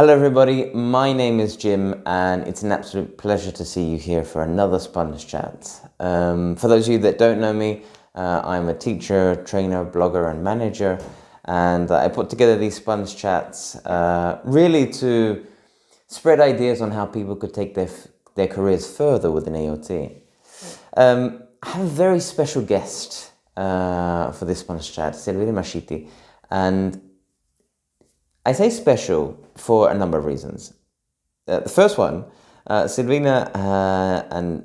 Hello everybody, my name is Jim and it's an absolute pleasure to see you here for another Sponge Chat. For those of you that don't know me, I'm a teacher, trainer, blogger and manager, and I put together these Sponge Chats really to spread ideas on how people could take their careers further within AOT. I have a very special guest for this Sponge Chat, Silvina Mascitti, and I say special for a number of reasons. The first one, Silvina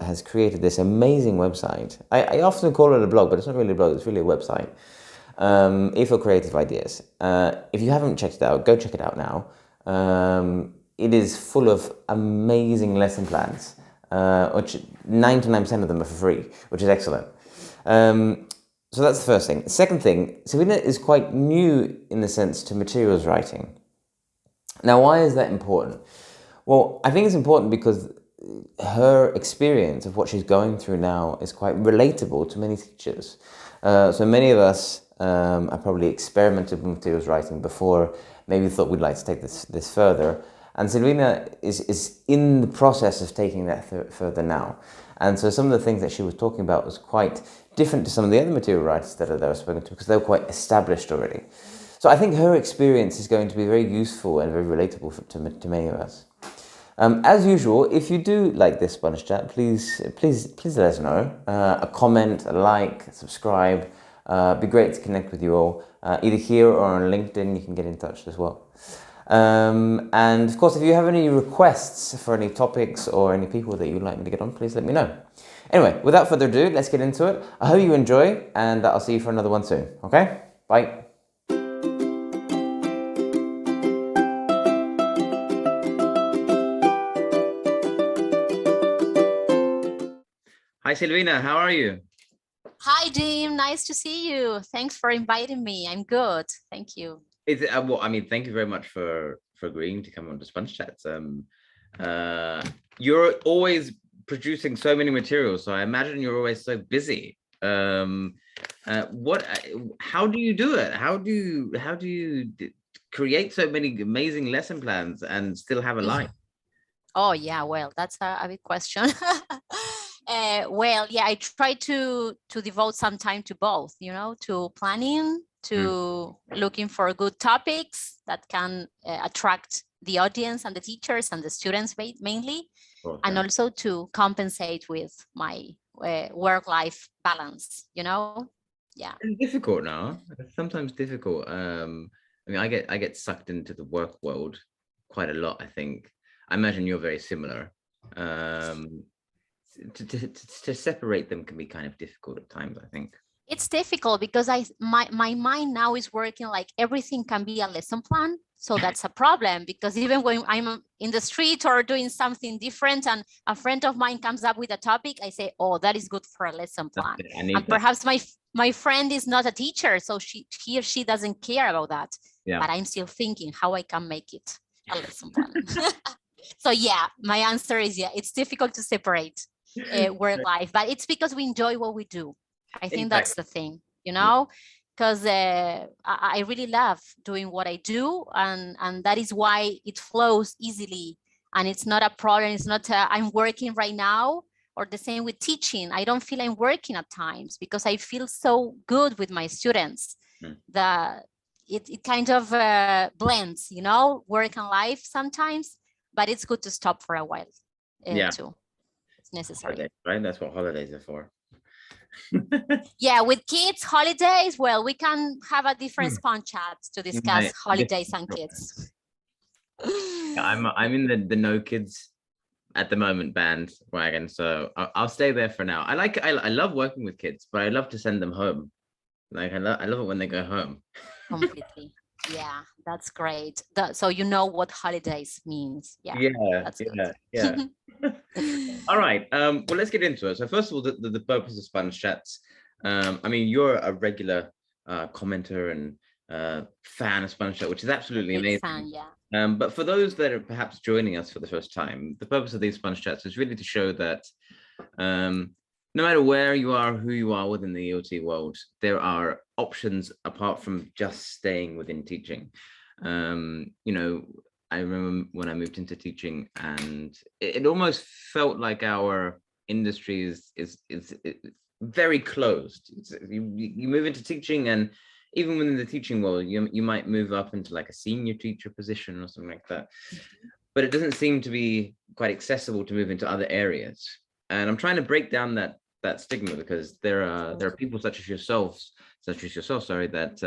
has created this amazing website. I often call it a blog, but it's not really a blog, it's really a website. EFL Creative Ideas. If you haven't checked it out, go check it out now. It is full of amazing lesson plans, which 99% of them are for free, which is excellent. So that's the first thing. The second thing, Silvina is quite new in the sense to materials writing. Now, why is that important? Well, I think it's important because her experience of what she's going through now is quite relatable to many teachers. So many of us have probably experimented with materials writing before, maybe thought we'd like to take this further. And Silvina is in the process of taking that further now. And so some of the things that she was talking about was quite different to some of the other material writers that I've spoken to because they were quite established already. So I think her experience is going to be very useful and very relatable to many of us. As usual, if you do like this Sponge Chat, please let us know. A comment, a like, subscribe. It'd be great to connect with you all. Either here or on LinkedIn, you can get in touch as well. And of course, if you have any requests for any topics or any people that you'd like me to get on, please let me know. Anyway, without further ado, let's get into it. I hope you enjoy, and I'll see you for another one soon. Okay? Bye. Hi, Silvina. How are you? Hi, Jim. Nice to see you. Thanks for inviting me. I'm good. Thank you. Well, I mean, thank you very much for agreeing to come on to Sponge Chats. You're always producing so many materials, so I imagine you're always so busy. How do you do it? How do you create so many amazing lesson plans and still have a life? Oh, yeah. Well, that's a big question. Well, yeah, I try to devote some time to both, to planning, to looking for good topics that can attract the audience and the teachers and the students mainly, and also to compensate with my work-life balance, Yeah. It's difficult now. It's sometimes difficult. I mean, I get sucked into the work world quite a lot, I think. I imagine you're very similar. To separate them can be kind of difficult at times, I think. It's difficult because my mind now is working like everything can be a lesson plan. So that's a problem because even when I'm in the street or doing something different and a friend of mine comes up with a topic, I say, oh, that is good for a lesson plan. And perhaps my friend is not a teacher, so he or she doesn't care about that. Yeah. But I'm still thinking how I can make it a lesson plan. So yeah, my answer is yeah, it's difficult to separate work life, but it's because we enjoy what we do. I think that's the thing, because I really love doing what I do, and that is why it flows easily, and it's not a problem. It's not I'm working right now, or the same with teaching. I don't feel I'm working at times because I feel so good with my students that it kind of blends, work and life sometimes, but it's good to stop for a while too. It's necessary. Holidays, right? That's what holidays are for. Yeah, with kids, holidays, well, we can have a different Sponge Chat to discuss holidays and kids. I'm in the no kids at the moment bandwagon, so I'll stay there for now. I love working with kids, but I love to send them home. Like I love it when they go home. Completely. Yeah, that's great. So you know what holidays means. Yeah. That's good. All right. Well, let's get into it. So first of all, the purpose of Sponge Chats. I mean, you're a regular commenter and fan of Sponge Chat, which is absolutely amazing. Fan, yeah. But for those that are perhaps joining us for the first time, the purpose of these Sponge Chats is really to show that no matter where you are, who you are within the EOT world, there are options apart from just staying within teaching. I remember when I moved into teaching, and it almost felt like our industry is very closed. You move into teaching, and even within the teaching world, you might move up into like a senior teacher position or something like that. But it doesn't seem to be quite accessible to move into other areas. And I'm trying to break down that stigma, because there are people such as yourself, sorry, that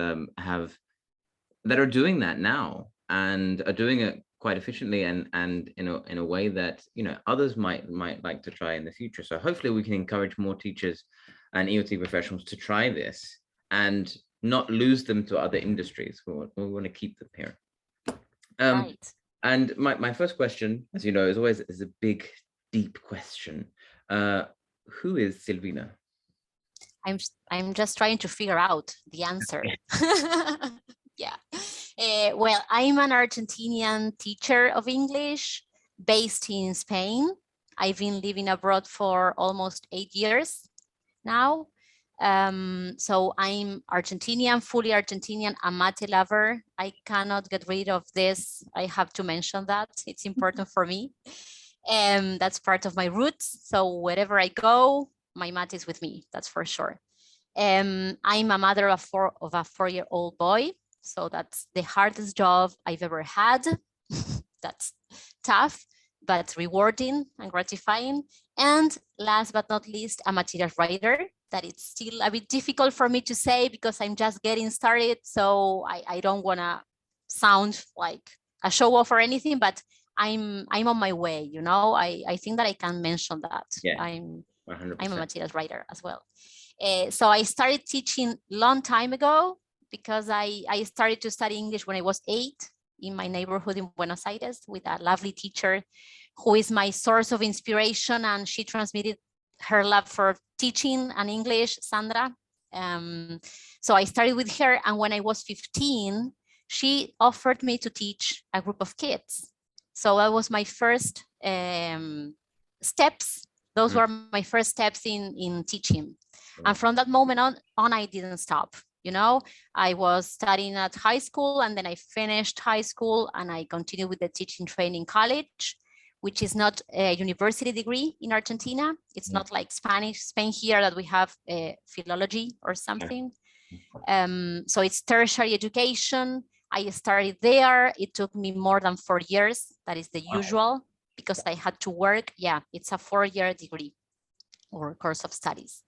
that are doing that now, and are doing it quite efficiently, and in a way that, you know, others might like to try in the future. So hopefully we can encourage more teachers and EOT professionals to try this and not lose them to other industries. We want to keep them here. Right. And my first question, as you know, is always a big, deep question. Who is Silvina? I'm just trying to figure out the answer. Yeah. Well, I'm an Argentinian teacher of English based in Spain. I've been living abroad for almost 8 years now. So I'm Argentinian, fully Argentinian, a mate lover. I cannot get rid of this. I have to mention that. It's important for me. That's part of my roots. So wherever I go, my mate is with me, that's for sure. I'm a mother of a 4-year-old boy. So that's the hardest job I've ever had. That's tough, but rewarding and gratifying. And last but not least, a material writer. That it's still a bit difficult for me to say because I'm just getting started. So I don't want to sound like a show off or anything, but I'm on my way, you know. I think that I can mention that. Yeah, I'm 100%. a materials writer as well. So I started teaching long time ago because I started to study English when I was 8 in my neighborhood in Buenos Aires with a lovely teacher who is my source of inspiration, and she transmitted her love for teaching and English, Sandra. So I started with her, and when I was 15, she offered me to teach a group of kids. So that was my first steps. Those were my first steps in teaching. And from that moment on, I didn't stop. You know, I was studying at high school, and then I finished high school, and I continued with the teaching training college, which is not a university degree in Argentina. It's not like Spain here that we have philology or something. So it's tertiary education. I started there. It took me more than 4 years. That is the usual, because I had to work. Yeah, it's a 4-year degree or course of studies.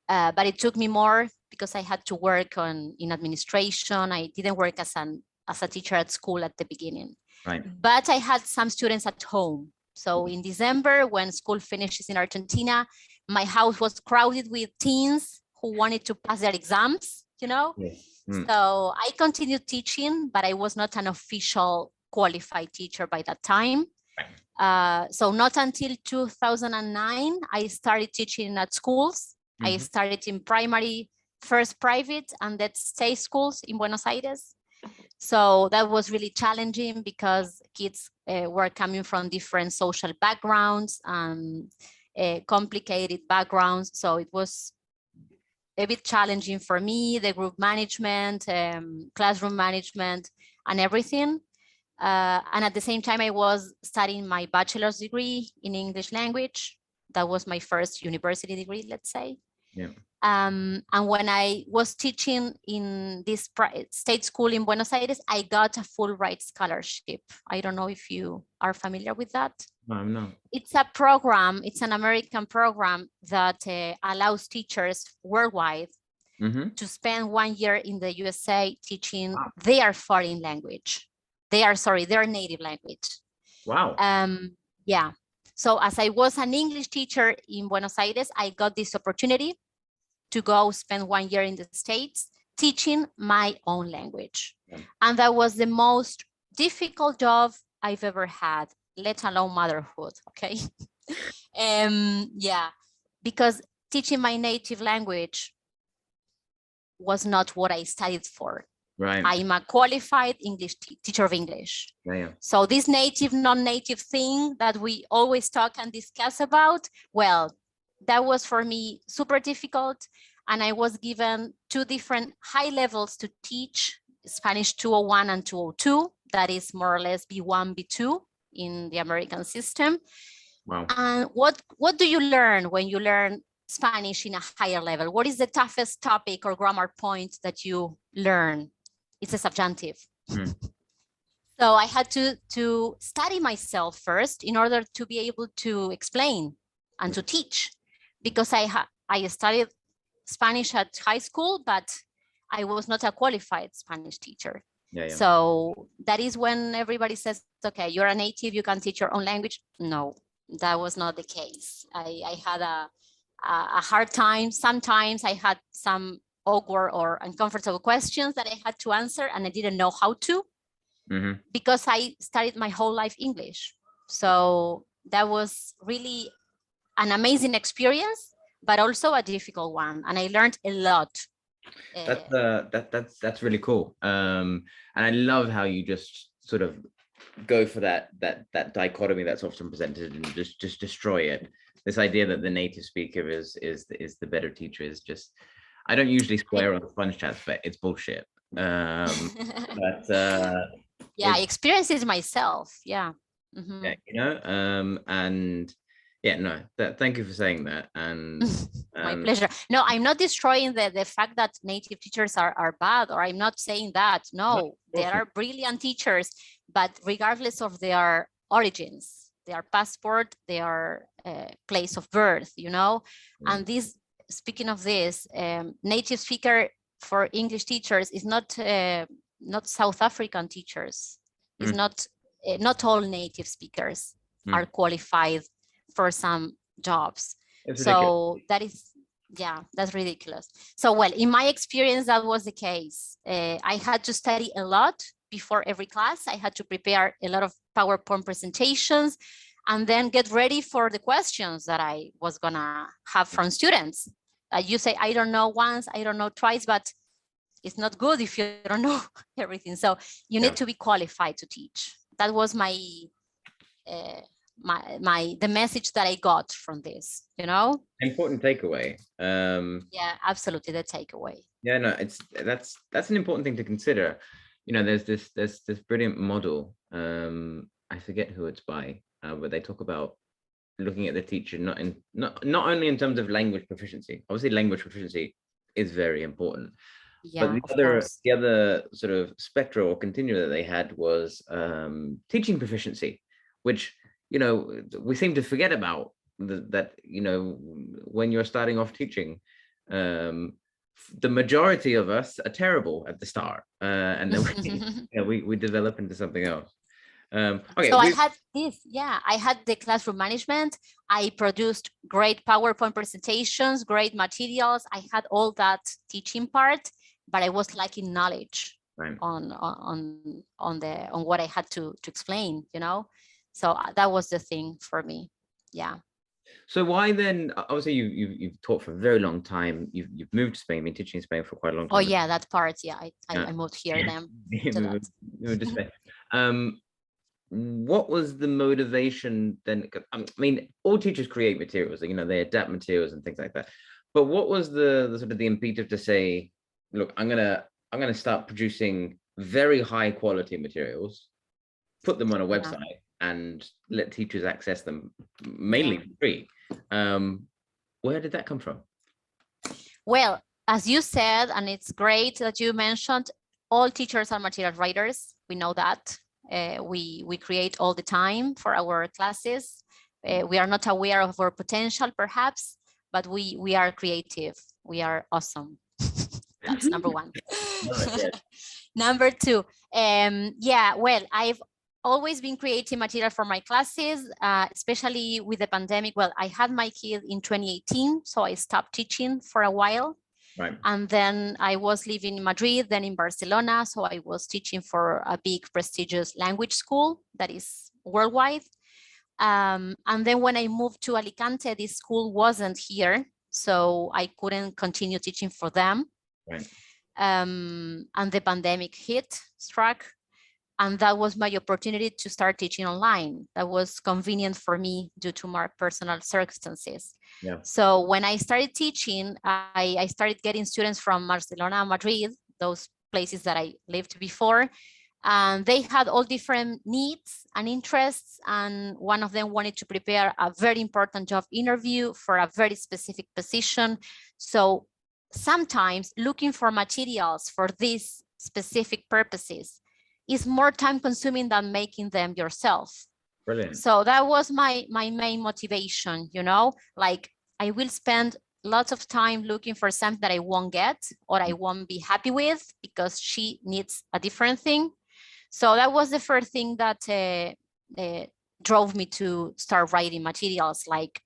But it took me more because I had to work in administration. I didn't work as a teacher at school at the beginning. Right. But I had some students at home. So in December, when school finishes in Argentina, my house was crowded with teens who wanted to pass their exams, you know? So I continued teaching, but I was not an official qualified teacher by that time. So not until 2009, I started teaching at schools. I started in primary, first private, and then state schools in Buenos Aires. So that was really challenging because kids were coming from different social backgrounds and complicated backgrounds. So it was a bit challenging for me, the group management, classroom management, and everything. And at the same time, I was studying my bachelor's degree in English language. That was my first university degree, let's say. Yeah. And when I was teaching in this state school in Buenos Aires, I got a Fulbright scholarship. I don't know if you are familiar with that. No, I'm not. It's a program, it's an American program that allows teachers worldwide to spend 1 year in the USA teaching their foreign language. Their native language. Wow. Yeah. So as I was an English teacher in Buenos Aires, I got this opportunity to go spend 1 year in the States teaching my own language. And that was the most difficult job I've ever had, let alone motherhood, okay? Yeah, because teaching my native language was not what I studied for. Right. I'm a qualified English teacher of English. Yeah. So this native, non-native thing that we always talk and discuss about, well, that was for me super difficult. And I was given 2 different high levels to teach, Spanish 201 and 202. that is more or less B1, B2 in the American system. Wow. And what do you learn when you learn Spanish in a higher level? What is the toughest topic or grammar point that you learn? It's a subjunctive. So I had to study myself first in order to be able to explain and to teach, because I studied Spanish at high school, but I was not a qualified Spanish teacher. So that is when everybody says, okay, you're a native, you can teach your own language. No, that was not the case. I had a hard time. Sometimes I had some awkward or uncomfortable questions that I had to answer, and I didn't know how to, because I studied my whole life English. So that was really an amazing experience, but also a difficult one. And I learned a lot. That's really cool. And I love how you just sort of go for that dichotomy that's often presented and just destroy it. This idea that the native speaker is the better teacher is just, I don't usually swear on sponge chats, but it's bullshit. Yeah, I experienced it myself. Yeah. Yeah, you know, and yeah, no, thank you for saying that. And my pleasure. No, I'm not destroying the fact that native teachers are bad, or I'm not saying that. No, there are brilliant teachers, but regardless of their origins, their passport, their place of birth, you know. And this, speaking of this, native speaker for English teachers is not South African teachers. It's not all native speakers are qualified for some jobs. So that is, yeah, that's ridiculous. So, well, in my experience, that was the case. I had to study a lot before every class. I had to prepare a lot of PowerPoint presentations and then get ready for the questions that I was gonna have from students. You say, I don't know once, I don't know twice, but it's not good if you don't know everything. So you need to be qualified to teach. That was the message that I got from this, you know. Important takeaway. Yeah, absolutely, the takeaway. Yeah, no, that's an important thing to consider. You know, there's this brilliant model. I forget who it's by, but they talk about looking at the teacher not only in terms of language proficiency. Obviously, language proficiency is very important. Yeah, but the other sort of spectra or continua that they had was teaching proficiency, which, you know, we seem to forget about that, you know, when you're starting off teaching, the majority of us are terrible at the start, and then we develop into something else. Okay, so I had this, I had the classroom management. I produced great PowerPoint presentations, great materials. I had all that teaching part, but I was lacking knowledge on what I had to explain, you know. So that was the thing for me. Yeah. So why then? Obviously, you've taught for a very long time. You've moved to Spain, been teaching in Spain for quite a long time. Oh yeah, that part. Yeah, I moved here then. Moved to Spain. What was the motivation then? I mean, all teachers create materials. You know, they adapt materials and things like that. But what was the sort of the impetus to say, look, I'm gonna start producing very high quality materials, put them on a website, and let teachers access them mainly for free. Where did that come from? Well, as you said, and it's great that you mentioned, all teachers are material writers. We know that. We create all the time for our classes. We are not aware of our potential, perhaps, but we are creative. We are awesome. That's number one. Number two, well, I've always been creating material for my classes, especially with the pandemic. Well, I had my kid in 2018, so I stopped teaching for a while. Right. And then I was living in Madrid, then in Barcelona. So I was teaching for a big prestigious language school that is worldwide. And then when I moved to Alicante, this school wasn't here. So I couldn't continue teaching for them. Right. And the pandemic struck. And that was my opportunity to start teaching online. That was convenient for me due to my personal circumstances. Yeah. So when I started teaching, I started getting students from Barcelona and Madrid, those places that I lived before. And they had all different needs and interests. And one of them wanted to prepare a very important job interview for a very specific position. So sometimes looking for materials for these specific purposes is more time consuming than making them yourself. Brilliant. So that was my main motivation, you know, like I will spend lots of time looking for something that I won't get or I won't be happy with because she needs a different thing. So that was the first thing that drove me to start writing materials, like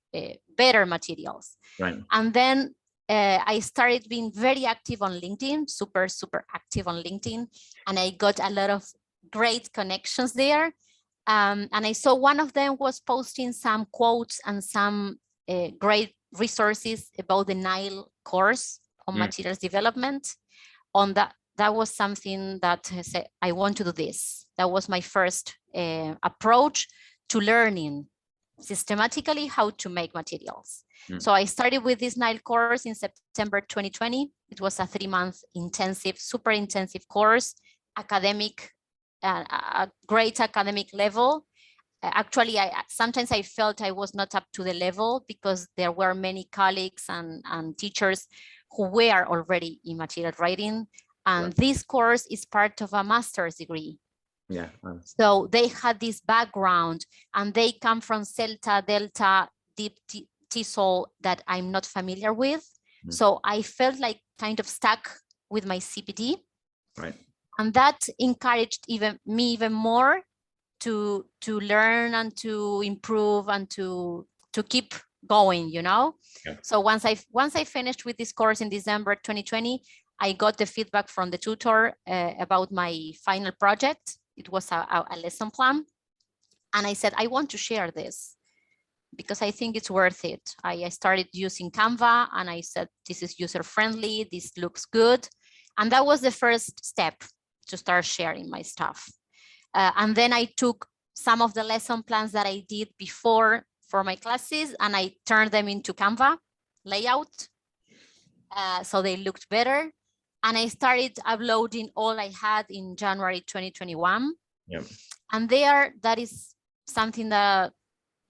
better materials. Right. And then I started being very active on LinkedIn, super active on LinkedIn. And I got a lot of great connections there. And I saw one of them was posting some quotes and some great resources about the NILE course on materials development. On that was something that I said, I want to do this. That was my first approach to learning systematically how to make materials. So I started with this NILE course in September 2020. It was a 3-month intensive, super intensive course, academic, a great academic level. Actually, sometimes I felt I was not up to the level because there were many colleagues and teachers who were already in material writing. And this course is part of a master's degree. Yeah. So they had this background and they come from Celta, Delta, Deep TESOL that I'm not familiar with. So I felt like kind of stuck with my CPD. Right. And that encouraged me even more to learn and to improve and to keep going, you know. Yeah. So once I finished with this course in December 2020, I got the feedback from the tutor about my final project. It was a lesson plan. And I said, I want to share this because I think it's worth it. I started using Canva and I said, this is user-friendly, this looks good. And that was the first step to start sharing my stuff. And then I took some of the lesson plans that I did before for my classes and I turned them into Canva layout. So they looked better. And I started uploading all I had in January 2021. Yep. And that is something that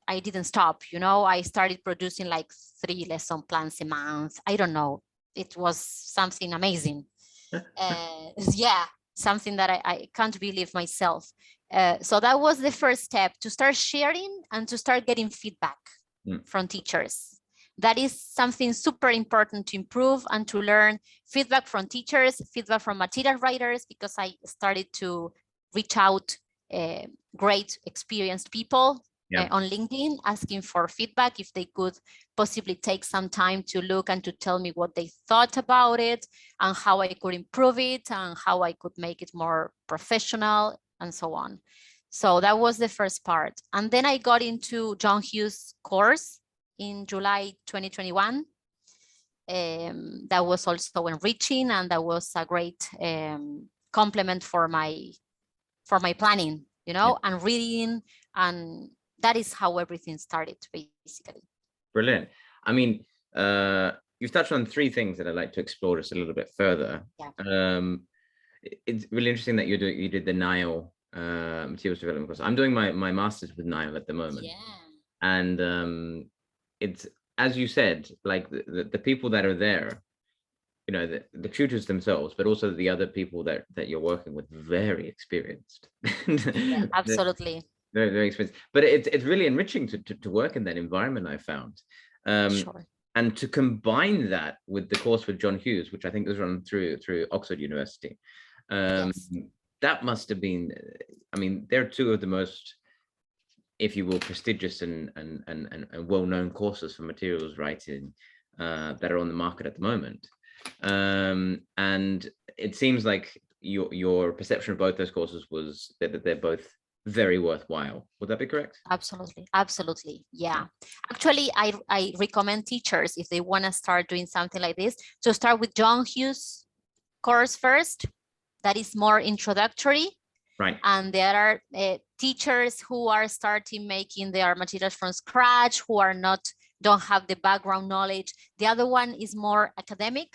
I didn't stop, you know. I started producing like 3 lesson plans a month. I don't know. It was something amazing. Yeah, something that I can't believe myself. So that was the first step, to start sharing and to start getting feedback from teachers. That is something super important to improve and to learn feedback from teachers, feedback from material writers, because I started to reach out great experienced people on LinkedIn asking for feedback, if they could possibly take some time to look and to tell me what they thought about it and how I could improve it and how I could make it more professional and so on. So that was the first part. And then I got into John Hughes course in July 2021. That was also enriching and that was a great complement for my planning, you know, and reading, and that is how everything started, basically. Brilliant. I mean, you've touched on 3 things that I'd like to explore just a little bit further. Yeah. It's really interesting that you did the NILE materials development course. I'm doing my master's with NILE at the moment. Yeah. And it's, as you said, like the people that are there, you know, the tutors themselves, but also the other people that you're working with, very experienced. Yeah, absolutely. Very, very experienced. But it's really enriching to work in that environment, I found. Sure. And to combine that with the course with John Hughes, which I think was run through Oxford University. Yes. That must have been, I mean, they're 2 of the most, if you will, prestigious and well-known courses for materials writing that are on the market at the moment. And it seems like your perception of both those courses was that they're both very worthwhile. Would that be correct? Absolutely. Absolutely. Yeah. Actually, I recommend teachers, if they want to start doing something like this, to start with John Hughes course first. That is more introductory. Right. And there are teachers who are starting making their materials from scratch, who don't have the background knowledge. The other one is more academic.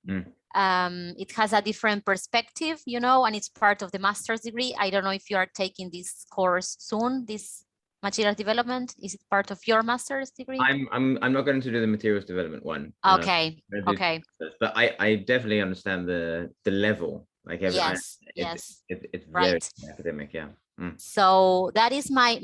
It has a different perspective, you know, and it's part of the master's degree. I don't know if you are taking this course soon, this material development. Is it part of your master's degree? I'm not going to do the materials development one. Okay. Okay. But I definitely understand the level. Like Yes. It's very Right. academic. Yeah. So that is my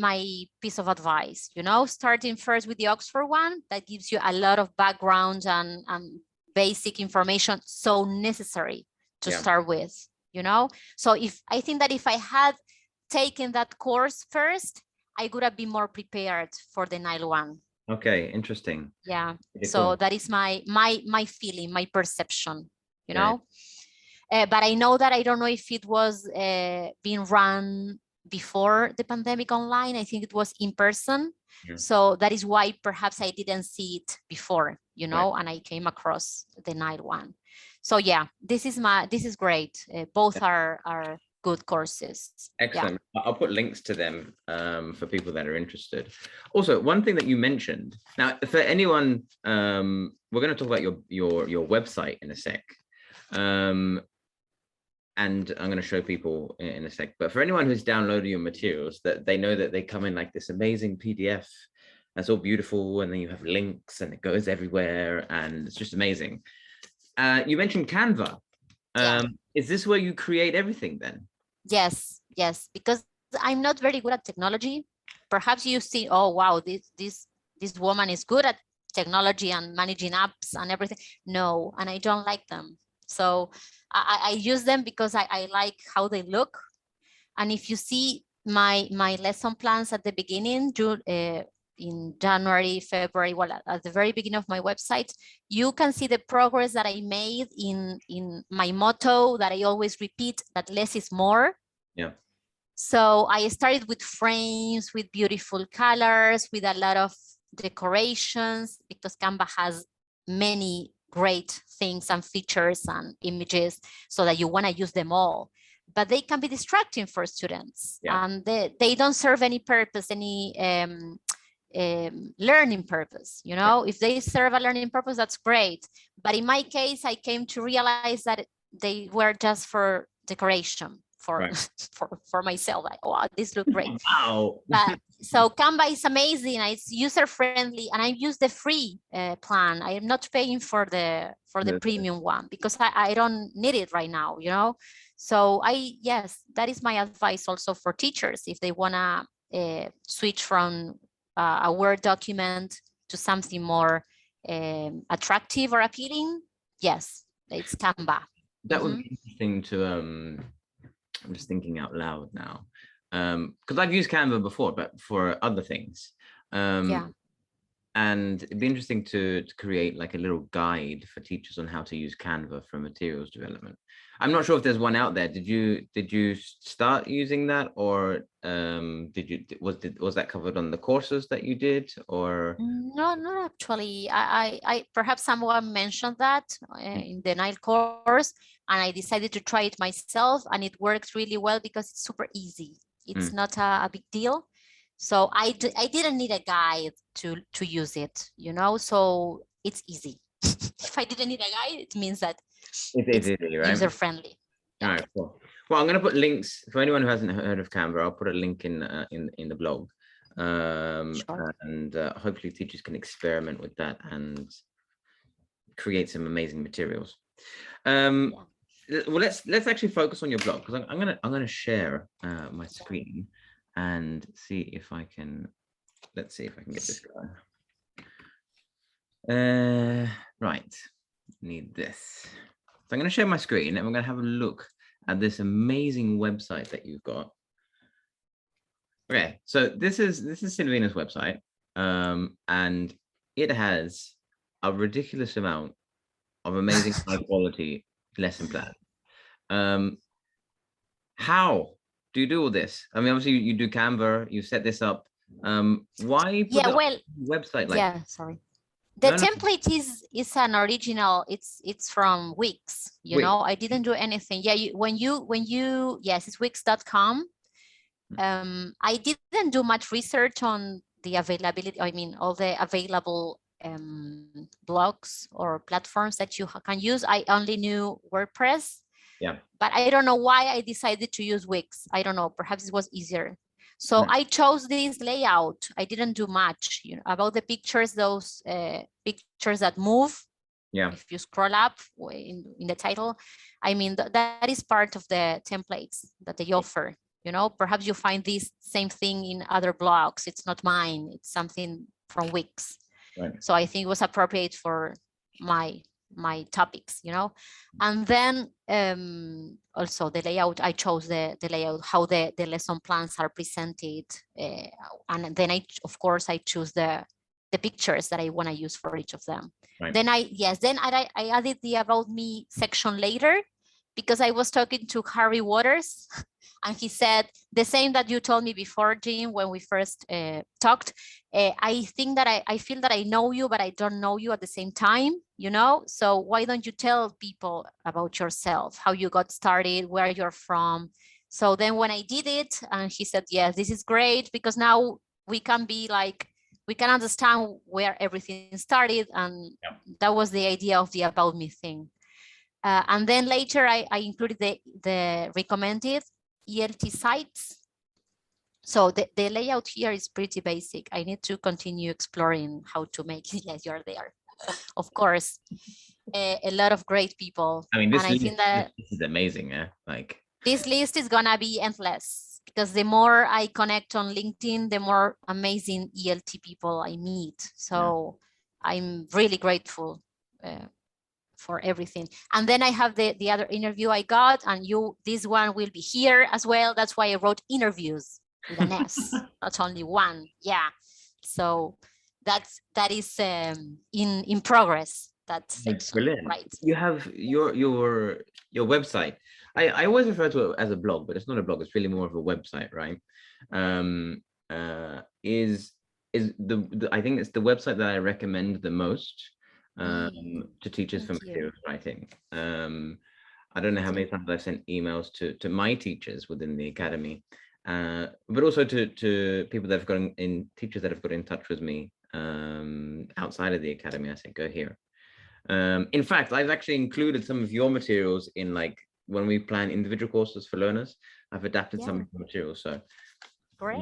piece of advice, you know, starting first with the Oxford one that gives you a lot of background and basic information so necessary to start with, you know. So I think that if I had taken that course first, I would have been more prepared for the NILE one. Okay, interesting. Yeah. So that is my feeling, my perception, you know. But I know that I don't know if it was being run before the pandemic online. I think it was in person. So that is why perhaps I didn't see it before, you know, and I came across the NILE one. So yeah, this is great. Both are good courses. Excellent. Yeah. I'll put links to them for people that are interested. Also, one thing that you mentioned, now for anyone, we're going to talk about your website in a sec. And I'm going to show people in a sec, but for anyone who's downloaded your materials, that they know that they come in like this amazing PDF that's all beautiful, and then you have links and it goes everywhere, and it's just amazing. You mentioned Canva. Is this where you create everything then? Yes, because I'm not very good at technology. Perhaps you see, oh wow, this woman is good at technology and managing apps and everything. No, and I don't like them. So I use them because I like how they look. And if you see my lesson plans at the beginning, in January, February, well, at the very beginning of my website, you can see the progress that I made in my motto that I always repeat, that less is more. Yeah. So I started with frames, with beautiful colors, with a lot of decorations, because Canva has many great things and features and images so that you want to use them all. But they can be distracting for students, and they don't serve any purpose, any learning purpose. You know, if they serve a learning purpose, that's great. But in my case, I came to realize that they were just for decoration, for myself. Like, wow, this looks great. Wow. So Canva is amazing. It's user friendly, and I use the free plan. I am not paying for the premium one because I don't need it right now. You know, so yes, that is my advice also for teachers if they wanna switch from a Word document to something more attractive or appealing. Yes, it's Canva. That would be interesting to. I'm just thinking out loud now. Because I've used Canva before, but for other things. And it'd be interesting to create like a little guide for teachers on how to use Canva for materials development. I'm not sure if there's one out there. Did you start using that, or was that covered on the courses that you did, or? No, not actually. I perhaps someone mentioned that in the NILE course, and I decided to try it myself, and it worked really well because it's super easy. It's not a big deal. So I didn't need a guide to use it, you know, so it's easy. If I didn't need a guide, it means that it's easy, right? User friendly. All right, cool. Well, I'm going to put links for anyone who hasn't heard of Canva. I'll put a link in the blog, and hopefully teachers can experiment with that and create some amazing materials. Well, let's actually focus on your blog, because I'm gonna share my screen and see if I can. Let's see if I can get this going. Right, need this. So I'm going to share my screen, and we're going to have a look at this amazing website that you've got. Okay, so this is Silvina's website, and it has a ridiculous amount of amazing high quality lesson plans. How do you do all this? I mean, obviously you do Canva, you set this up. Why put a website like sorry. The template is an original. It's from Wix. You know, I didn't do anything. Yeah, when you yes, it's Wix.com. I didn't do much research on the availability. I mean, all the available blogs or platforms that you can use. I only knew WordPress. Yeah. But I don't know why I decided to use Wix. I don't know, perhaps it was easier. So I chose this layout. I didn't do much, you know, about the pictures, those pictures that move. Yeah. If you scroll up in the title, I mean, that is part of the templates that they offer. You know, perhaps you find this same thing in other blogs. It's not mine. It's something from Wix. Right. So I think it was appropriate for my topics, you know. And then also the layout, I chose the layout, how the lesson plans are presented. And then of course, I choose the pictures that I want to use for each of them. Right. Then I added the about me section later, because I was talking to Harry Waters and he said the same that you told me before, Jim, when we first talked. I think that I feel that I know you, but I don't know you at the same time, you know? So why don't you tell people about yourself, how you got started, where you're from? So then when I did it, and he said, yes, this is great, because now we can be like, we can understand where everything started. And that was the idea of the about me thing. And then later I included the recommended ELT sites. So the layout here is pretty basic. I need to continue exploring how to make it. Yes, you're there. Of course, a lot of great people. I mean, this that this is amazing. Yeah, like this list is gonna be endless, because the more I connect on LinkedIn, the more amazing ELT people I meet. So I'm really grateful for everything. And then I have the other interview I got, and this one will be here as well. That's why I wrote interviews with an S, not only one. Yeah. So that is in progress. That's brilliant. Right. You have your website. I always refer to it as a blog, but it's not a blog. It's really more of a website, right? Is I think it's the website that I recommend the most to teachers for materials writing. I don't know how many times I've sent emails to my teachers within the academy, but also to people that have gotten in, teachers that have got in touch with me outside of the academy. I said, go here. In fact, I've actually included some of your materials in, like, when we plan individual courses for learners, I've adapted some of the materials. So great.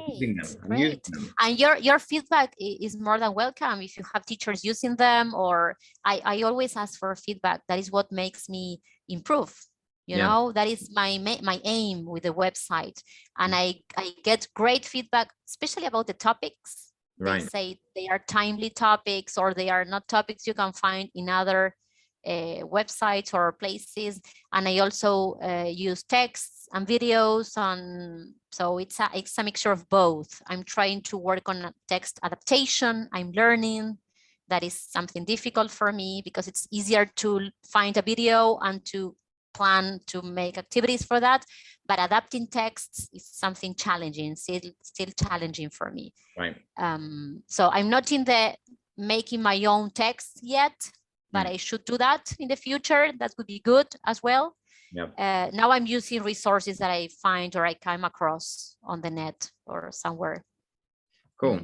Great. And your feedback is more than welcome. If you have teachers using them, or I always ask for feedback. That is what makes me improve. You know, that is my aim with the website. And I get great feedback, especially about the topics. They say they are timely topics, or they are not topics you can find in other websites or places. And I also use texts and videos, and so it's a mixture of both. I'm trying to work on text adaptation. I'm learning. That is something difficult for me, because it's easier to find a video and to plan to make activities for that. But adapting texts is something challenging, still challenging for me. Right. So I'm not in the making my own text yet, but I should do that in the future. That would be good as well. Yep. Now I'm using resources that I find or I come across on the net or somewhere. Cool.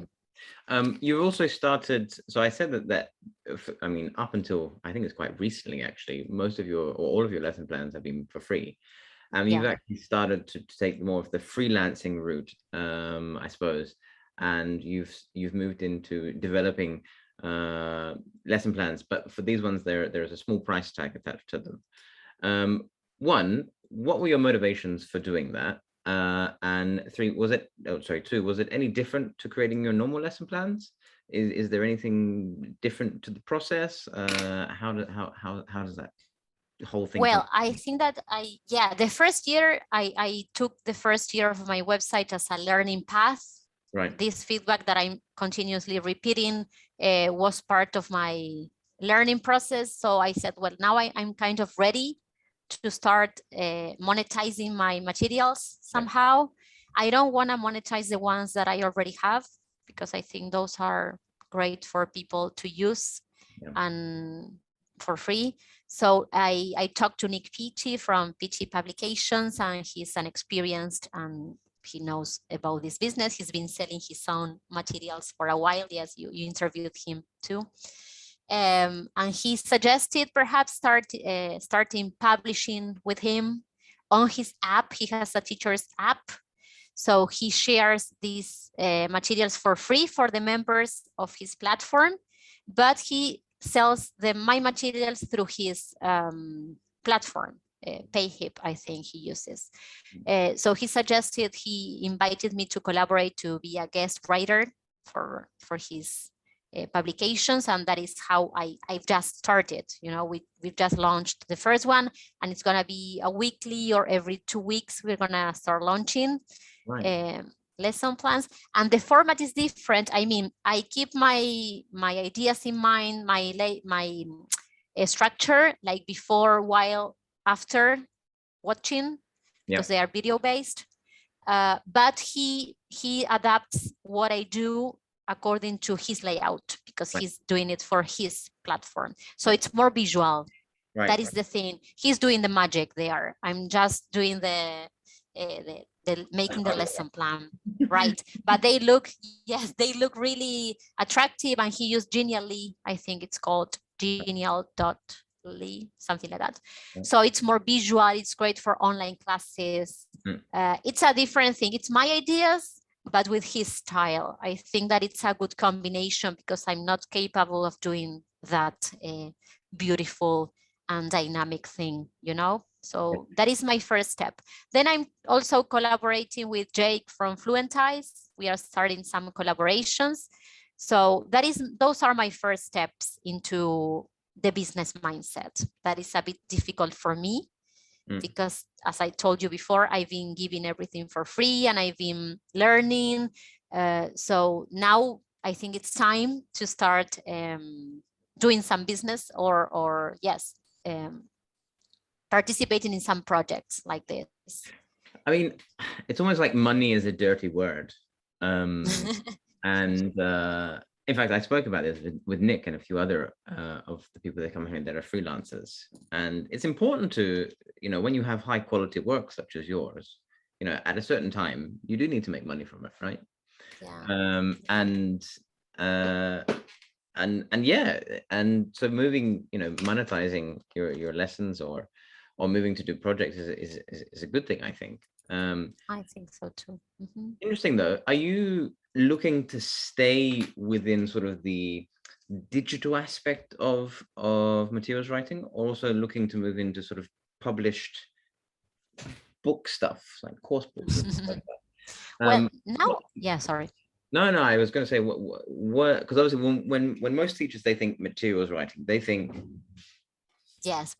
You also started, so I said that I mean, up until I think it's quite recently, actually, most of your, or all of your lesson plans have been for free. You've actually started to take more of the freelancing route, I suppose, and you've moved into developing lesson plans, but for these ones there's a small price tag attached to them. One, what were your motivations for doing that? And two, was it any different to creating your normal lesson plans? Is there anything different to the process? How does that whole thing? Well, I think that the first year I took the first year of my website as a learning path. Right. This feedback that I'm continuously repeating was part of my learning process. So I said, well, now I'm kind of ready to start monetizing my materials somehow. I don't want to monetize the ones that I already have, because I think those are great for people to use and for free. So I talked to Nik Peachey from Peachey Publications, and he's an experienced and he knows about this business. He's been selling his own materials for a while. Yes, you interviewed him too. And he suggested perhaps starting publishing with him on his app. He has a teacher's app. So he shares these materials for free for the members of his platform, but he sells my materials through his platform, Payhip, I think he uses. So he invited me to collaborate to be a guest writer for his publications, and that is how I've just started. You know, we've just launched the first one, and it's gonna be a weekly or every 2 weeks. We're gonna start launching lesson plans, and the format is different. I mean, I keep my ideas in mind, my structure, like before, while, after, watching, because they are video based. But he adapts what I do according to his layout, because he's doing it for his platform. So it's more visual. That is the thing. He's doing the magic there. I'm just doing the making the lesson plan, right? But they look, yes, they look really attractive. And he used Genially, I think it's called Genial.ly, something like that. So it's more visual. It's great for online classes. It's a different thing. It's my ideas, but with his style. I think that it's a good combination, because I'm not capable of doing that beautiful and dynamic thing, you know? So that is my first step. Then I'm also collaborating with Jake from Fluentize. We are starting some collaborations. So those are my first steps into the business mindset. That is a bit difficult for me, because as I told you before, I've been giving everything for free and I've been learning. So now I think it's time to start doing some business or participating in some projects like this. I mean, it's almost like money is a dirty word. And in fact, I spoke about this with Nik and a few other of the people that come here that are freelancers. And it's important to, you know, when you have high quality work such as yours, you know, at a certain time, you do need to make money from it, right? Yeah. And so moving, you know, monetizing your lessons or moving to do projects is a good thing, I think. I think so too. Interesting though. Are you looking to stay within sort of the digital aspect of materials writing, or also looking to move into sort of published book stuff, like course books and stuff like that? Well, now, yeah, sorry. No, I was going to say what because obviously when most teachers, they think materials writing, they think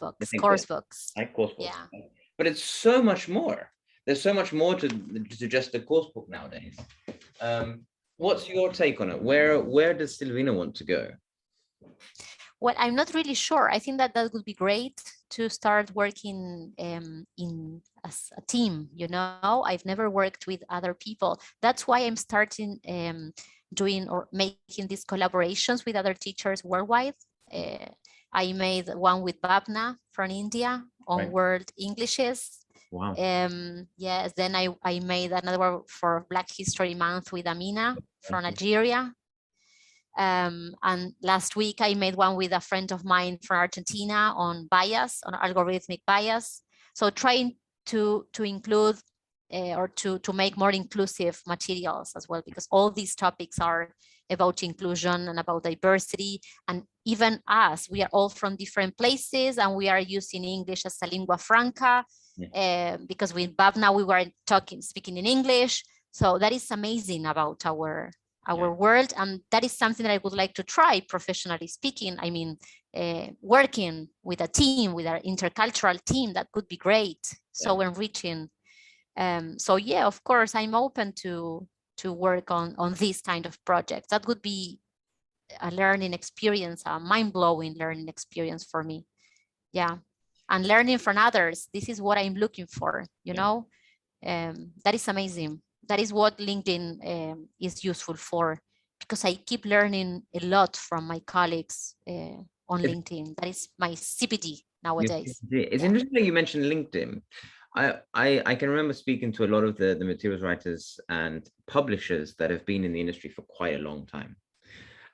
books, course books. Like course books. Yeah. But it's so much more. There's so much more to just a course book nowadays. What's your take on it? Where does Silvina want to go? Well, I'm not really sure. I think that would be great to start working in as a team. You know, I've never worked with other people. That's why I'm starting doing or making these collaborations with other teachers worldwide. I made one with Bhavna from India on World Englishes. Wow. Yes, then I made another one for Black History Month with Amina from Nigeria. And last week I made one with a friend of mine from Argentina on bias, on algorithmic bias. So trying to include or to make more inclusive materials as well, because all these topics are about inclusion and about diversity. And even us, we are all from different places and we are using English as a lingua franca, because with Bhavna we were speaking in English. So that is amazing about our world, and that is something that I would like to try professionally speaking. I mean, working with a team, with our intercultural team, that could be great, so enriching. So yeah, of course, I'm open to work on these kind of projects. That would be a learning experience, a mind-blowing learning experience for me. Yeah, and learning from others. This is what I'm looking for, you know. That is amazing. That is what LinkedIn is useful for, because I keep learning a lot from my colleagues on LinkedIn. That is my CPD nowadays. It's interesting you mentioned LinkedIn. I can remember speaking to a lot of the materials writers and publishers that have been in the industry for quite a long time.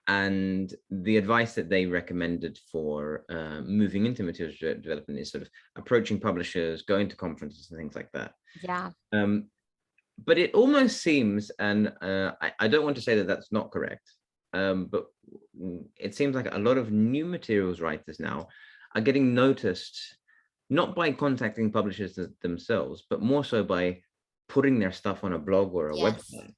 And the advice that they recommended for moving into materials development is sort of approaching publishers, going to conferences and things like that. Yeah. But it almost seems, and I don't want to say that that's not correct, but it seems like a lot of new materials writers now are getting noticed, not by contacting publishers themselves, but more so by putting their stuff on a blog or a website.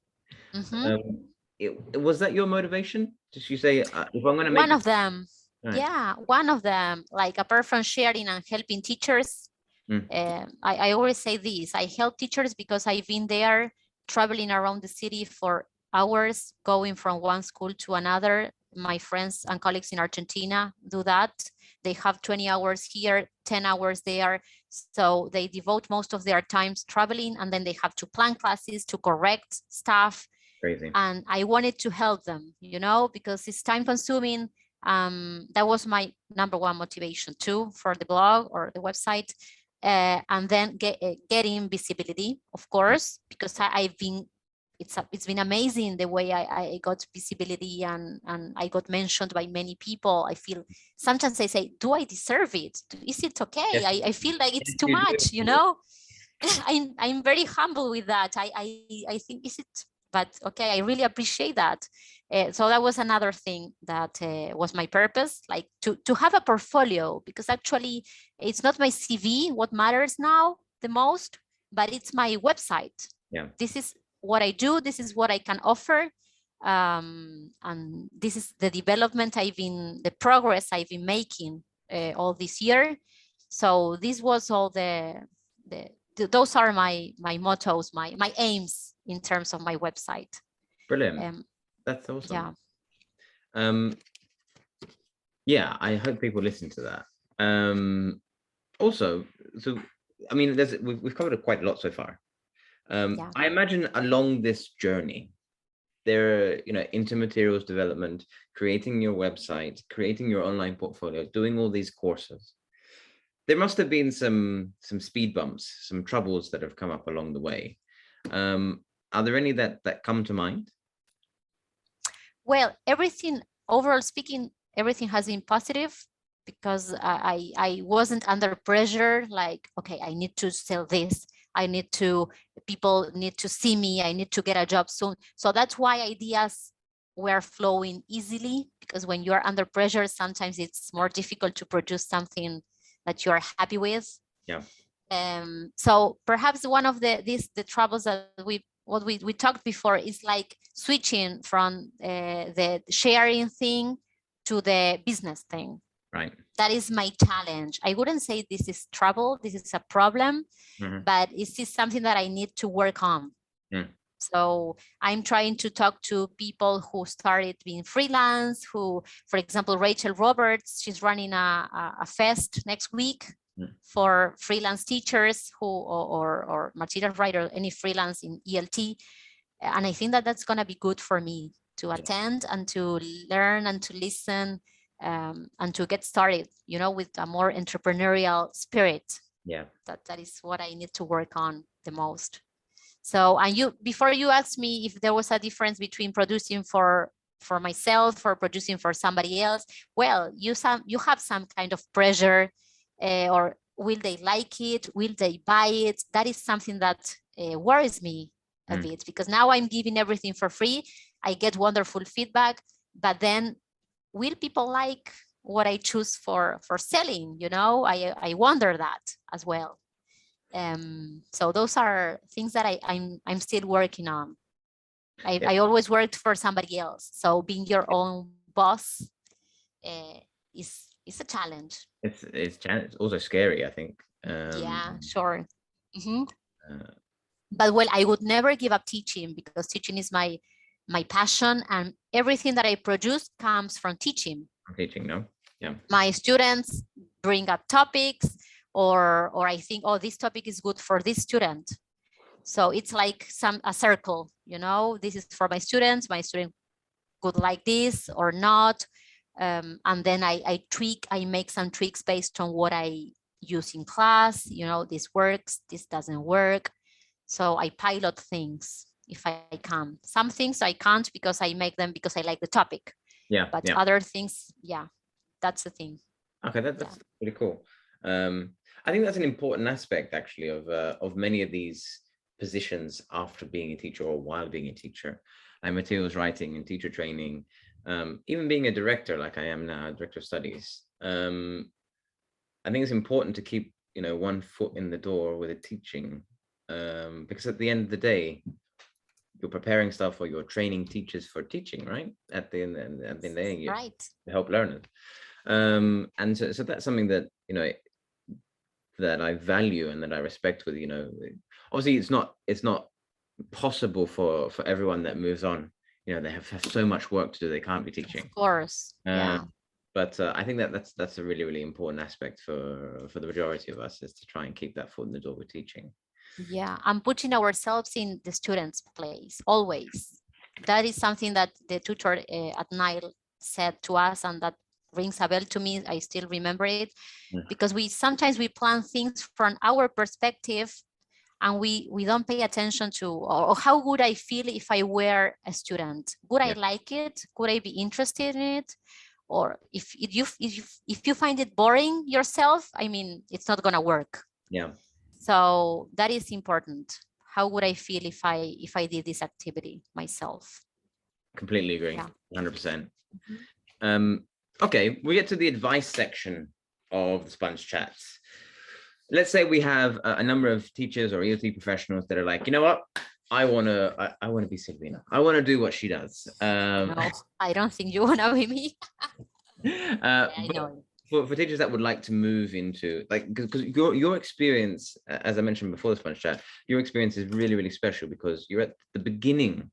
Was that your motivation? Did you say, if I'm going to make one of them? Right. Yeah, one of them. Like, apart from sharing and helping teachers, I always say this: I help teachers because I've been there, traveling around the city for hours, going from one school to another. My friends and colleagues in Argentina do that. They have 20 hours here, 10 hours there. So they devote most of their times traveling, and then they have to plan classes, to correct stuff. Crazy. And I wanted to help them, you know, because it's time consuming. That was my number one motivation too, for the blog or the website. And then getting visibility, of course, because I've been, it's been amazing the way I got visibility, and I got mentioned by many people. I feel sometimes I say, do I deserve it? Is it okay? Yes. I feel like it's too much, you know. I'm very humble with that. I think, is it? But okay, I really appreciate that. So that was another thing that was my purpose, like to have a portfolio, because actually it's not my CV what matters now the most, but it's my website. Yeah. This is what I do. This is what I can offer. And this is the development the progress I've been making all this year. So this was all those are my mottos, my aims in terms of my website. Brilliant. That's awesome. Yeah. Yeah, I hope people listen to that. Also, so I mean, we've covered quite a lot so far. Yeah. I imagine along this journey, there, into materials development, creating your website, creating your online portfolio, doing all these courses, there must have been some speed bumps, some troubles that have come up along the way. Are there any that come to mind? Well, overall speaking, everything has been positive, because I wasn't under pressure, like, okay, I need to sell this. People need to see me. I need to get a job soon. So that's why ideas were flowing easily, because when you're under pressure, sometimes it's more difficult to produce something that you're happy with. Yeah. So perhaps one of the troubles that we talked before is like switching from the sharing thing to the business thing. Right. That is my challenge. I wouldn't say this is trouble, this is a problem, but this is something that I need to work on. So I'm trying to talk to people who started being freelance, who, for example, Rachel Roberts, she's running a fest next week for freelance teachers or material writer, any freelance in ELT. And I think that that's going to be good for me to attend and to learn and to listen, and to get started, with a more entrepreneurial spirit. Yeah. That is what I need to work on the most. So, and before you asked me if there was a difference between producing for myself or producing for somebody else, well, you have some kind of pressure, or will they like it? Will they buy it? That is something that worries me a bit, because now I'm giving everything for free. I get wonderful feedback, but then will people like what I choose for selling? I wonder that as well. So those are things that I'm still working on. I always worked for somebody else, so being your own boss is a challenge. It's also scary, I think. Yeah, sure. But well, I would never give up teaching, because teaching is my passion, and everything that I produce comes from teaching. Teaching, no? Yeah. My students bring up topics, or I think, oh, this topic is good for this student. So it's like a circle, this is for my students. My student could like this or not. And then I make some tweaks based on what I use in class, you know, this works, this doesn't work. So I pilot things if I can. Some things I can't because I make them because I like the topic. Yeah. But Yeah. other things, yeah, that's the thing. Okay, that's really cool. I think that's an important aspect actually of many of these positions after being a teacher or while being a teacher, like materials writing and teacher training, even being a director like I am now, director of studies. I think it's important to keep, you know, one foot in the door with a teaching, because at the end of the day, you're preparing stuff or you're training teachers for teaching, right? At the end of the day, you help learners. And so that's something that, you know, that I value and that I respect with, you know, obviously it's not possible for everyone that moves on, you know, they have so much work to do, they can't be teaching. Of course, yeah. But I think that's a really, really important aspect for the majority of us, is to try and keep that foot in the door with teaching. Yeah, and putting ourselves in the student's place, always. That is something that the tutor at NILE said to us, and that rings a bell to me. I still remember it, because sometimes we plan things from our perspective, and we don't pay attention to, or how would I feel if I were a student? Would I like it? Could I be interested in it? Or if you find it boring yourself, I mean, it's not gonna work. Yeah. So that is important. How would I feel if I did this activity myself? Completely agree. 100%. Okay, we get to the advice section of the Sponge Chats. Let's say we have a number of teachers or ELT professionals that are like, you know what, I want to be Silvina. I want to do what she does. No, I don't think you want to be me. I know. For teachers that would like to move into, like, because your experience, as I mentioned before the Sponge Chat, your experience is really, really special, because you're at the beginning,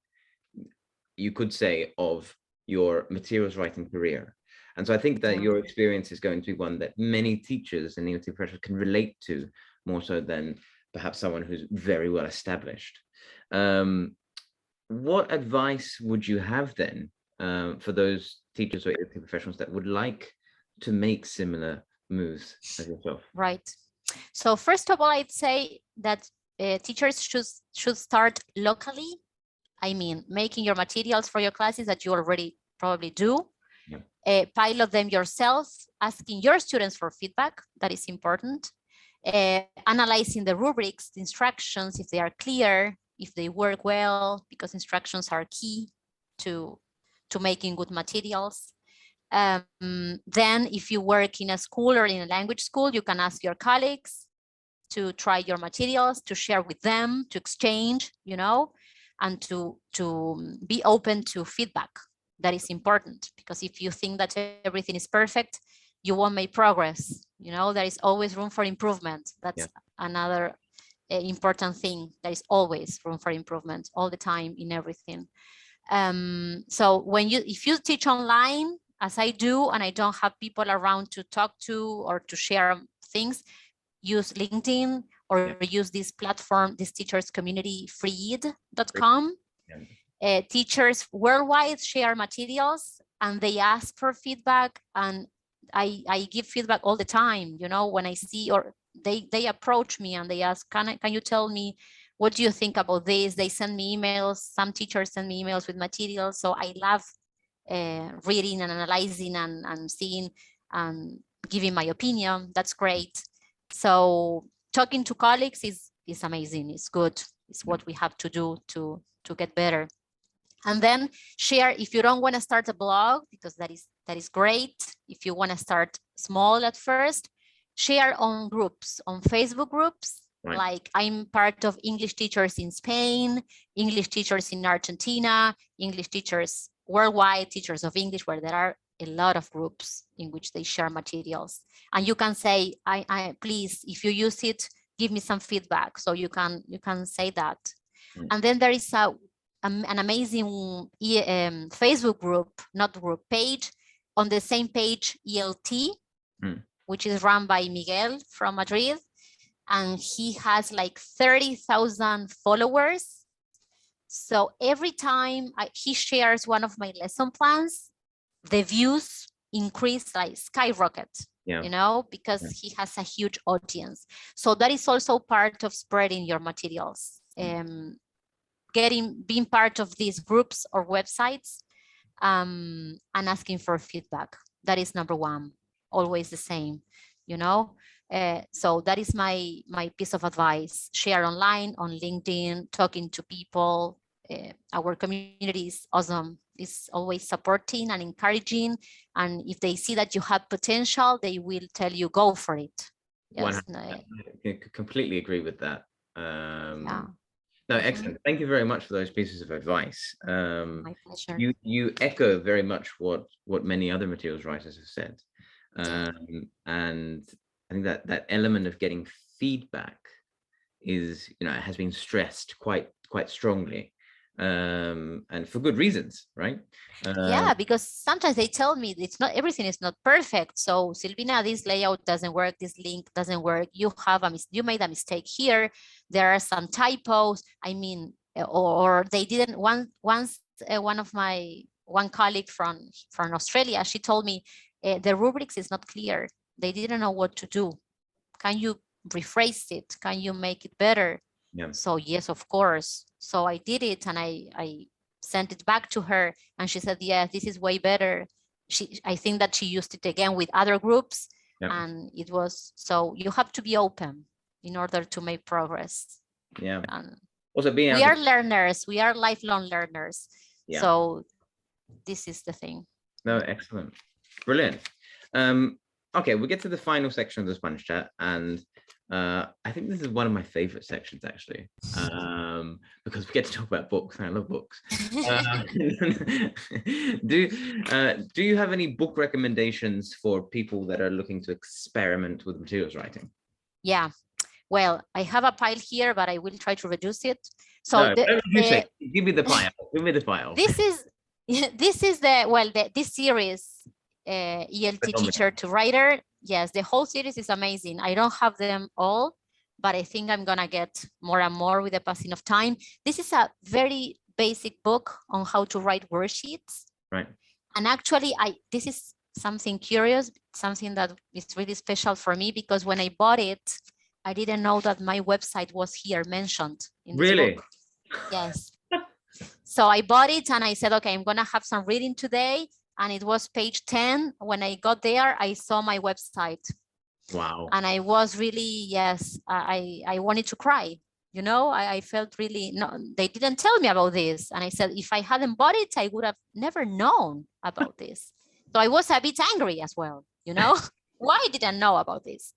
you could say, of your materials writing career. And so I think that your experience is going to be one that many teachers and ELT professionals can relate to, more so than perhaps someone who's very well established. What advice would you have then for those teachers or ELT professionals that would like to make similar moves as yourself? Right. So first of all, I'd say that teachers should start locally. I mean, making your materials for your classes that you already probably do. Pilot them yourself, asking your students for feedback. That is important. Analyzing the rubrics, the instructions, if they are clear, if they work well, because instructions are key to making good materials. Then if you work in a school or in a language school, you can ask your colleagues to try your materials, to share with them, to exchange, you know, and to be open to feedback. That is important, because if you think that everything is perfect, you won't make progress. You know, there is always room for improvement. That's another important thing. There is always room for improvement all the time in everything. So if you teach online, as I do, and I don't have people around to talk to or to share things, use LinkedIn or use this platform, this teachers community, freed.com. Teachers worldwide share materials and they ask for feedback, and I give feedback all the time. You know, when I see, or they approach me and they ask, can you tell me, what do you think about this? They send me emails. Some teachers send me emails with materials. So I love reading and analyzing and seeing and giving my opinion. That's great. So talking to colleagues is amazing. It's good. It's what we have to do to get better. And then share, if you don't want to start a blog, because that is great. If you want to start small at first, share on groups, on Facebook groups. Right. Like I'm part of English teachers in Spain, English teachers in Argentina, English teachers worldwide, teachers of English, where there are a lot of groups in which they share materials. And you can say, I please, if you use it, give me some feedback. So you can say that. Mm. And then there is an amazing Facebook group, not group, page, on the same page, ELT, which is run by Miguel from Madrid. And he has like 30,000 followers. So every time he shares one of my lesson plans, the views increase like skyrocket. Yeah. you know, because Yeah. he has a huge audience. So that is also part of spreading your materials, being part of these groups or websites, and asking for feedback. That is number one, always the same, you know. So that is my piece of advice. Share online, on LinkedIn, talking to people. Our community is awesome. It's always supporting and encouraging. And if they see that you have potential, they will tell you, go for it. Yes. I completely agree with that. Yeah. No, excellent. Thank you very much for those pieces of advice. My pleasure. You echo very much what many other materials writers have said. And I think that element of getting feedback is, you know, it has been stressed quite strongly, and for good reasons, right? Yeah, because sometimes they tell me it's not, everything is not perfect. So Silvina, this layout doesn't work, this link doesn't work, you have you made a mistake here, there are some typos. I mean, or they didn't, once one colleague from Australia, she told me the rubrics is not clear, they didn't know what to do. Can you rephrase it? Can you make it better? Yeah. So yes, of course. So I did it, and I sent it back to her, and she said, yeah, this is way better. I think that she used it again with other groups. Yep. And it was, so you have to be open in order to make progress. Yeah. And also being we are learners, we are lifelong learners. Yeah. So this is the thing. No, excellent. Brilliant. Okay, we'll get to the final section of the Spanish chat, and I think this is one of my favorite sections, actually, because we get to talk about books, and I love books. Do you have any book recommendations for people that are looking to experiment with materials writing? Yeah, well, I have a pile here, but I will try to reduce it. So no, give me the pile. Give me the pile. This is this series, ELT Teacher to Writer. Yes, the whole series is amazing. I don't have them all, but I think I'm gonna get more and more with the passing of time. This is a very basic book on how to write worksheets. Right. And actually, this is something curious, something that is really special for me, because when I bought it, I didn't know that my website was here mentioned in this book. Yes. So I bought it and I said, okay, I'm gonna have some reading today. And it was page 10. When I got there, I saw my website. Wow. And I was really, yes, I wanted to cry. You know, I felt really, no, they didn't tell me about this. And I said, if I hadn't bought it, I would have never known about this. So I was a bit angry as well, you know, why didn't I know about this?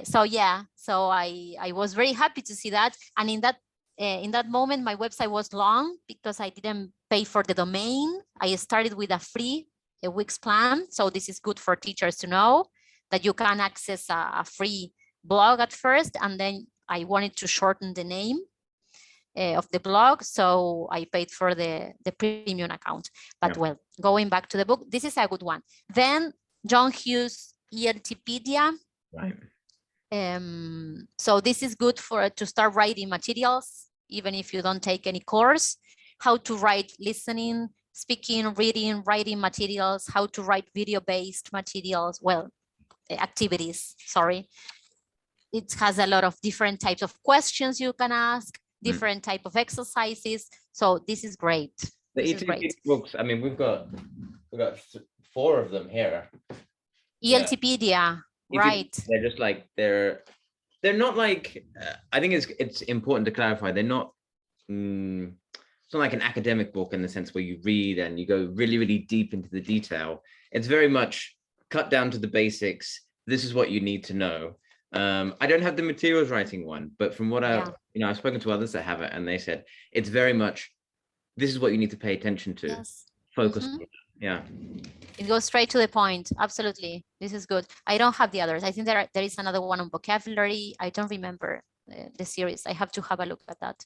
So yeah, so I was very happy to see that. And in that moment, my website was long because I didn't pay for the domain. I started with a week's plan. So this is good for teachers to know that you can access a free blog at first. And then I wanted to shorten the name of the blog. So I paid for the premium account. But well, going back to the book, this is a good one. Then John Hughes, ELTpedia. Right. So this is good to start writing materials, even if you don't take any course. How to write listening, speaking, reading, writing materials, how to write video-based materials, well, activities, sorry. It has a lot of different types of questions you can ask, different type of exercises. So this is great. The ELT books, I mean, we've got 4 of them here. ELTpedia, right. They're just like, they're not like, I think it's important to clarify, they're not, it's not like an academic book in the sense where you read and you go really, really deep into the detail. It's very much cut down to the basics. This is what you need to know. I don't have the materials writing one, but from what I've spoken to others that have it, and they said it's very much, this is what you need to pay attention to. Yes. Focus. Yeah. It goes straight to the point. Absolutely. This is good. I don't have the others. I think there is another one on vocabulary. I don't remember the series. I have to have a look at that.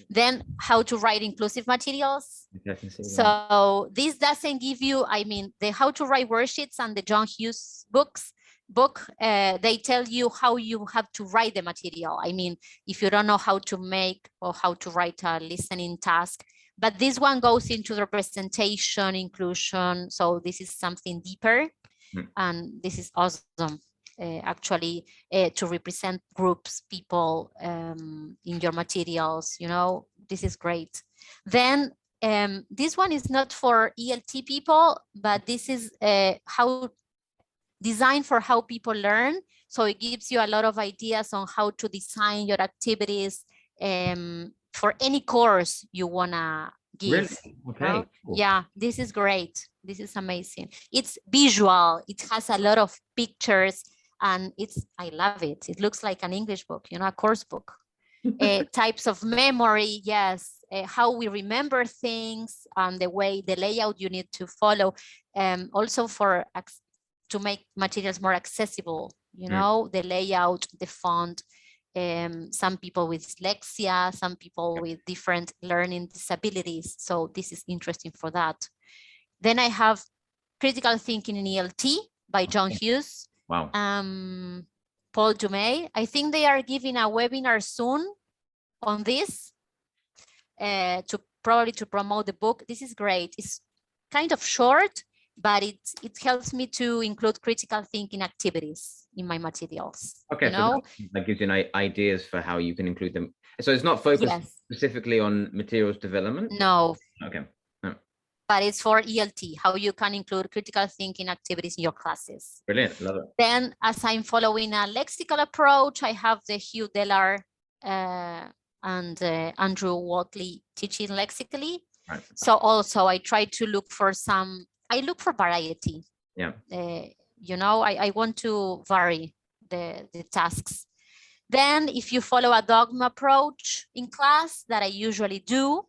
Then how to write inclusive materials. So this doesn't give you, I mean, the how to write worksheets and the John Hughes book, they tell you how you have to write the material. I mean, if you don't know how to make or how to write a listening task, but this one goes into representation, inclusion. So this is something deeper. And this is awesome. Actually, to represent groups, people in your materials, you know, this is great. Then this one is not for ELT people, but this is how designed for how people learn. So it gives you a lot of ideas on how to design your activities for any course you wanna give. Really? Okay. Cool. Yeah, this is great. This is amazing. It's visual. It has a lot of pictures, and I love it. It looks like an English book, you know, a course book. Types of memory, yes, how we remember things, and the layout you need to follow. Also to make materials more accessible, you know, the layout, the font. Some people with dyslexia, some people with different learning disabilities. So this is interesting for that. Then I have Critical Thinking in ELT by John Hughes. Wow. Paul Dumay. I think they are giving a webinar soon on this to promote the book. This is great. It's kind of short, but it helps me to include critical thinking activities in my materials. Okay, so that gives you ideas for how you can include them. So it's not focused specifically on materials development? No. Okay. No. But it's for ELT, how you can include critical thinking activities in your classes. Brilliant, love it. Then, as I'm following a lexical approach, I have the Hugh Dellar and Andrew Watley teaching lexically. Right. So also I try to look for I look for variety. Yeah. You know, I want to vary the tasks. Then if you follow a dogma approach in class that I usually do,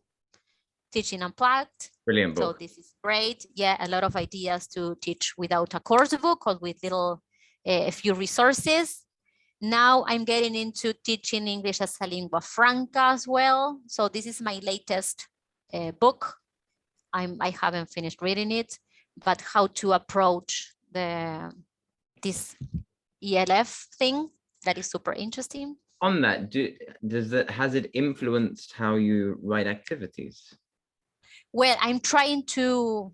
Teaching Unplugged. Brilliant book. So this is great. Yeah, a lot of ideas to teach without a course book or with a few resources. Now I'm getting into teaching English as a lingua franca as well. So this is my latest book. I haven't finished reading it, but how to approach this ELF thing that is super interesting. On that, has it influenced how you write activities? Well, I'm trying to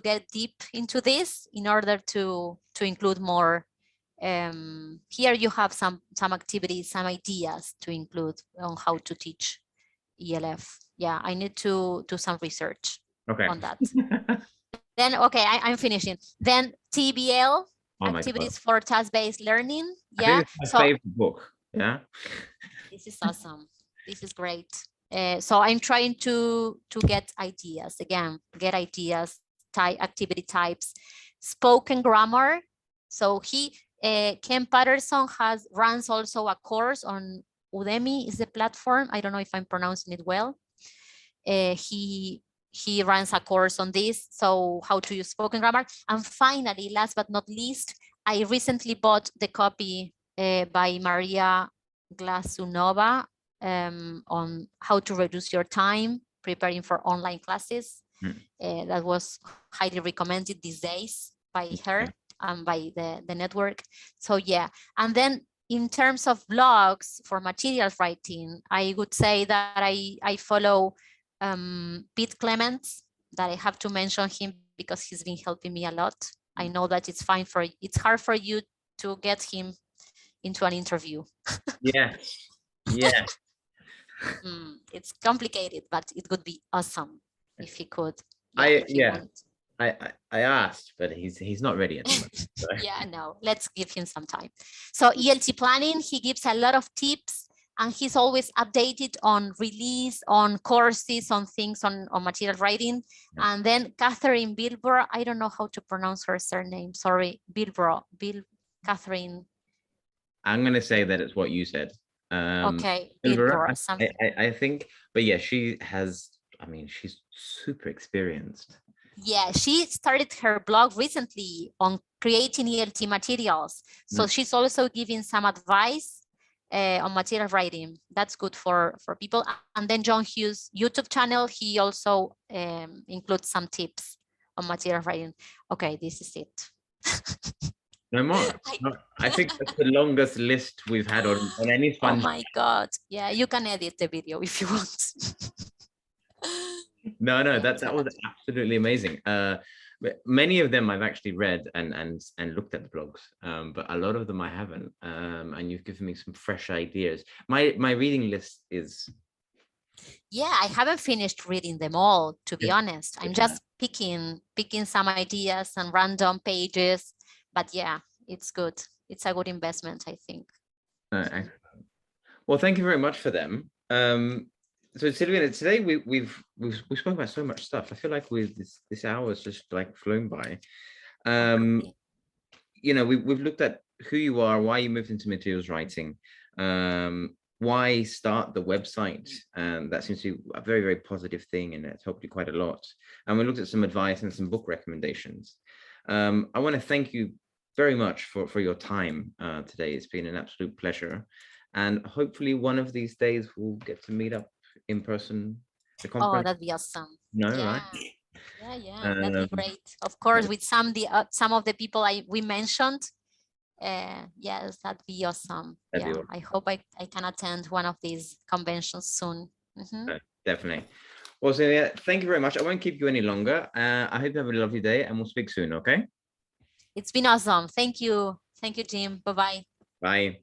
get deep into this in order to include more. Here you have some activities, some ideas to include on how to teach ELF. Yeah, I need to do some research on that. Then, okay, I'm finishing. Then TBL, activities for task-based learning. Yeah, it's my favorite book. Yeah, this is awesome. This is great. So I'm trying to get ideas again, activity types, spoken grammar. So Ken Patterson runs also a course on Udemy is the platform. I don't know if I'm pronouncing it well. He runs a course on this, so how to use spoken grammar. And finally, last but not least, I recently bought the copy by Maria Glasunova on how to reduce your time preparing for online classes. That was highly recommended these days by her and by the network. So yeah, and then in terms of blogs for materials writing, I would say that I follow Pete Clements, that I have to mention him because he's been helping me a lot. I know that it's hard for you to get him into an interview. Yeah. It's complicated, but it would be awesome if he could. I asked, but he's not ready at the moment. So. Yeah, no, let's give him some time. So ELT planning, he gives a lot of tips, and he's always updated on release, on courses, on things, on material writing. Yeah. And then Catherine Bilbro, I don't know how to pronounce her surname. Sorry, Catherine. I'm going to say that it's what you said. Okay, Bilbro, I think, but yeah, she's super experienced. Yeah, she started her blog recently on creating ELT materials. So she's also giving some advice on material writing. That's good for people. And then John Hughes YouTube channel, he also includes some tips on material writing. Okay, this is it. No more. I think that's the longest list we've had on any fun. Oh my God. Yeah, you can edit the video if you want. No, that was absolutely amazing. But many of them I've actually read and looked at the blogs, but a lot of them I haven't. And you've given me some fresh ideas. My reading list is. Yeah, I haven't finished reading them all, to be Yes. honest. I'm just picking some ideas and random pages. But yeah, it's good. It's a good investment, I think. Excellent. Well, thank you very much for them. So Silvina, today we've spoken about so much stuff. I feel like this hour has just like flown by. You know, we've looked at who you are, why you moved into materials writing, why start the website, and that seems to be a very, very positive thing, and it's helped you quite a lot. And we looked at some advice and some book recommendations. I want to thank you very much for your time today. It's been an absolute pleasure, and hopefully one of these days we'll get to meet up in person. Oh, that'd be awesome. No, Yeah. right? Yeah, that'd be great. Of course, with some of the people we mentioned. Yes, that'd be awesome. Yeah, Awesome. I hope I can attend one of these conventions soon. Definitely. Well, so yeah, thank you very much. I won't keep you any longer. I hope you have a lovely day, and we'll speak soon. Okay. It's been awesome. Thank you, Jim. Bye-bye. Bye.